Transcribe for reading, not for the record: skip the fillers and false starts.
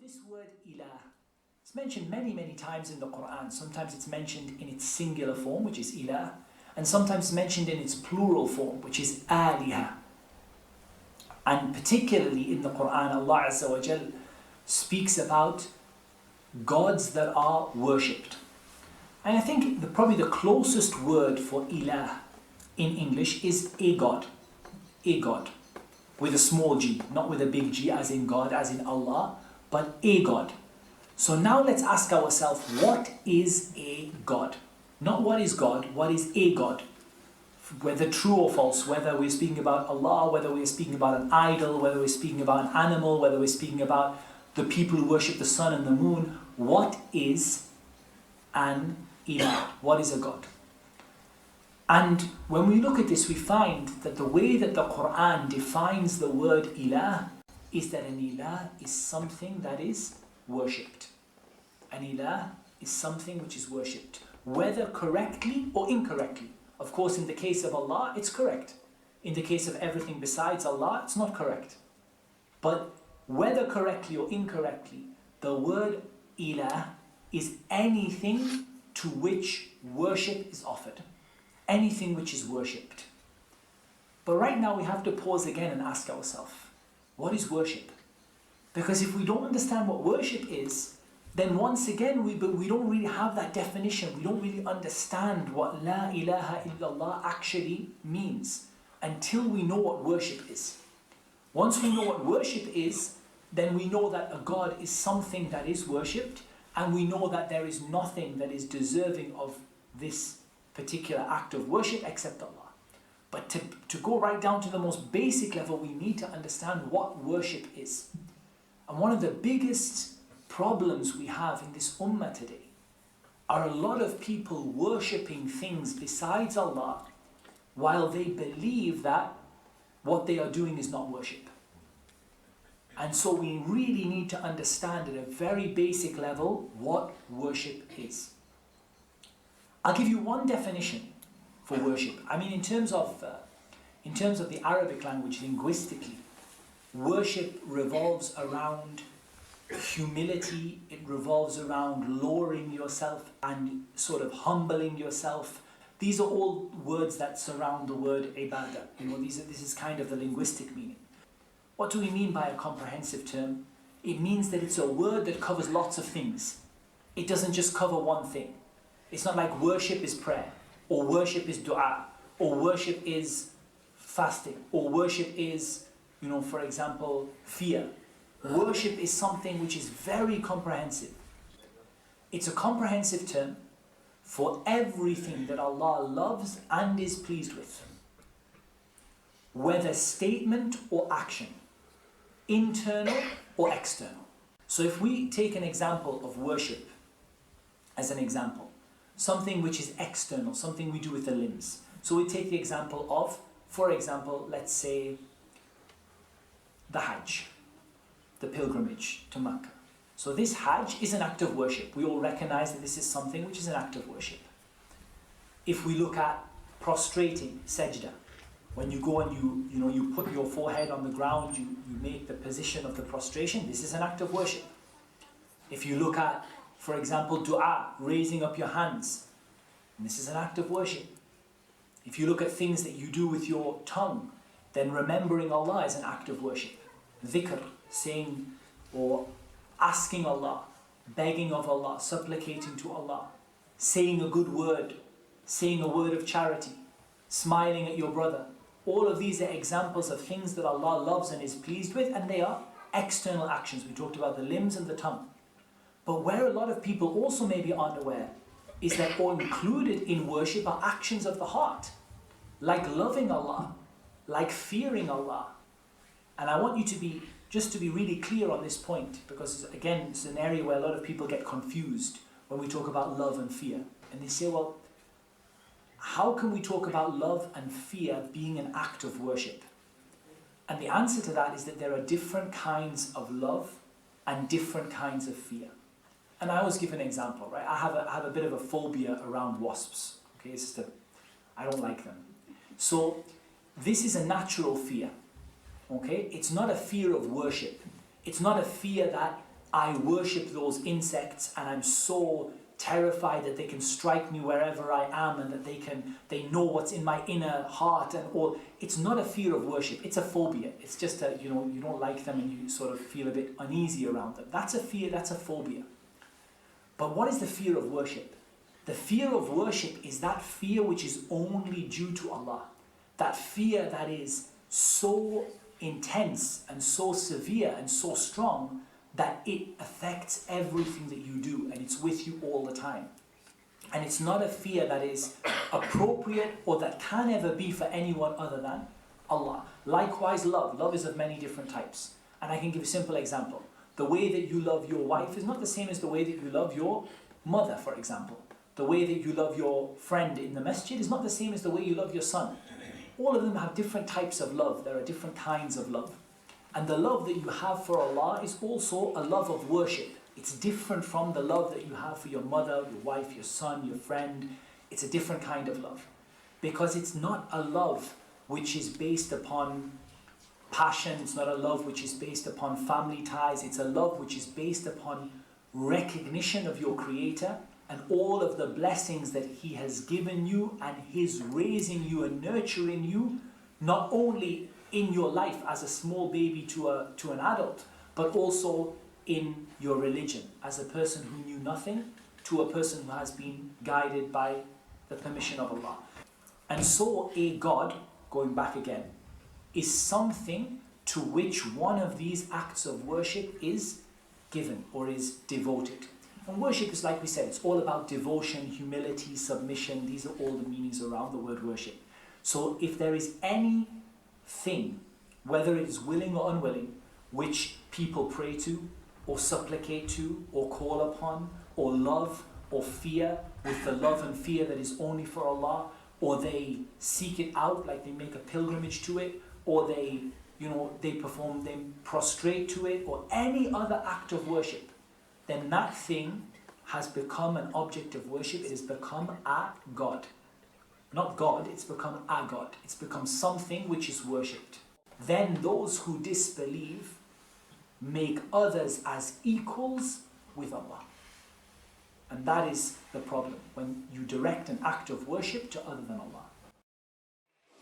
this word Ilah, it's mentioned many times in the Quran. Sometimes it's mentioned in its singular form, which is Ilah, and sometimes mentioned in its plural form, which is Aliha. And particularly in the Quran, Allah Azza wa Jal speaks about gods that are worshipped. And I think probably the closest word for Ilah in English is a god. A god. With a small g, not with a big G as in God, as in Allah, but a god. So now let's ask ourselves, what is a god? Not what is God, what is a god? Whether true or false, whether we're speaking about Allah, whether we're speaking about an idol, whether we're speaking about an animal, whether we're speaking about the people who worship the sun and the moon, what is an ilah? What is a god? And when we look at this, we find that the way that the Quran defines the word ilah is that an ilah is something that is worshipped. An ilah is something which is worshipped, whether correctly or incorrectly. Of course, in the case of Allah, it's correct. In the case of everything besides Allah, it's not correct. But whether correctly or incorrectly, the word ilah is anything to which worship is offered. Anything which is worshipped. But right now we have to pause again and ask ourselves, what is worship? Because if we don't understand what worship is, then once again we don't really have that definition. We don't really understand what La ilaha illallah actually means until we know what worship is. Once we know what worship is, then we know that a God is something that is worshipped, and we know that there is nothing that is deserving of this particular act of worship except Allah. But to go right down to the most basic level, we need to understand what worship is. And one of the biggest problems we have in this ummah today are a lot of people worshipping things besides Allah while they believe that what they are doing is not worship. And so we really need to understand at a very basic level what worship is. I'll give you one definition for worship. I mean, in terms of the Arabic language, linguistically, worship revolves around humility. It revolves around lowering yourself and sort of humbling yourself. These are all words that surround the word ibadah. This is kind of the linguistic meaning. What do we mean by a comprehensive term? It means that it's a word that covers lots of things. It doesn't just cover one thing. It's not like worship is prayer, or worship is dua, or worship is fasting, or worship is, for example, fear. Worship is something which is very comprehensive. It's a comprehensive term for everything that Allah loves and is pleased with, whether statement or action, internal or external. So if we take an example of worship as an example, something which is external, something we do with the limbs. So we take the example of, for example, let's say the Hajj, the pilgrimage to Makkah. So this Hajj is an act of worship. We all recognize that this is something which is an act of worship. If we look at prostrating, sajda, when you go and you put your forehead on the ground, you make the position of the prostration, this is an act of worship. If you look at, for example, dua, raising up your hands, and this is an act of worship. If you look at things that you do with your tongue, then remembering Allah is an act of worship. Dhikr, saying or asking Allah, begging of Allah, supplicating to Allah, saying a good word, saying a word of charity, smiling at your brother. All of these are examples of things that Allah loves and is pleased with, and they are external actions. We talked about the limbs and the tongue. But where a lot of people also maybe aren't aware is that all included in worship are actions of the heart, like loving Allah, like fearing Allah. And I want you to be really clear on this point, because again, it's an area where a lot of people get confused when we talk about love and fear. And they say, well, how can we talk about love and fear being an act of worship? And the answer to that is that there are different kinds of love and different kinds of fear. And I always give an example, right? I have a bit of a phobia around wasps. Okay, I don't like them. So this is a natural fear. Okay, it's not a fear of worship. It's not a fear that I worship those insects and I'm so terrified that they can strike me wherever I am and that they know what's in my inner heart and all. It's not a fear of worship, it's a phobia. It's just a, you don't like them and you sort of feel a bit uneasy around them. That's a fear, that's a phobia. But what is the fear of worship? The fear of worship is that fear which is only due to Allah. That fear that is so intense and so severe and so strong that it affects everything that you do and it's with you all the time. And it's not a fear that is appropriate or that can ever be for anyone other than Allah. Likewise, love. Love is of many different types. And I can give a simple example. The way that you love your wife is not the same as the way that you love your mother, for example. The way that you love your friend in the masjid is not the same as the way you love your son. All of them have different types of love. There are different kinds of love. And the love that you have for Allah is also a love of worship. It's different from the love that you have for your mother, your wife, your son, your friend. It's a different kind of love. Because it's not a love which is based upon passion. It's not a love which is based upon family ties. It's a love which is based upon recognition of your Creator and all of the blessings that He has given you and His raising you and nurturing you, not only in your life as a small baby to an adult, but also in your religion, as a person who knew nothing to a person who has been guided by the permission of Allah. And so a God, going back again, is something to which one of these acts of worship is given or is devoted. And worship is, like we said, it's all about devotion, humility, submission. These are all the meanings around the word worship. So if there is anything, whether it is willing or unwilling, which people pray to, or supplicate to, or call upon, or love, or fear, with the love and fear that is only for Allah, or they seek it out, like they make a pilgrimage to it, or they prostrate to it, or any other act of worship, then that thing has become an object of worship. It has become a God. Not God, it's become a God. It's become something which is worshipped. Then those who disbelieve make others as equals with Allah. And that is the problem, when you direct an act of worship to other than Allah.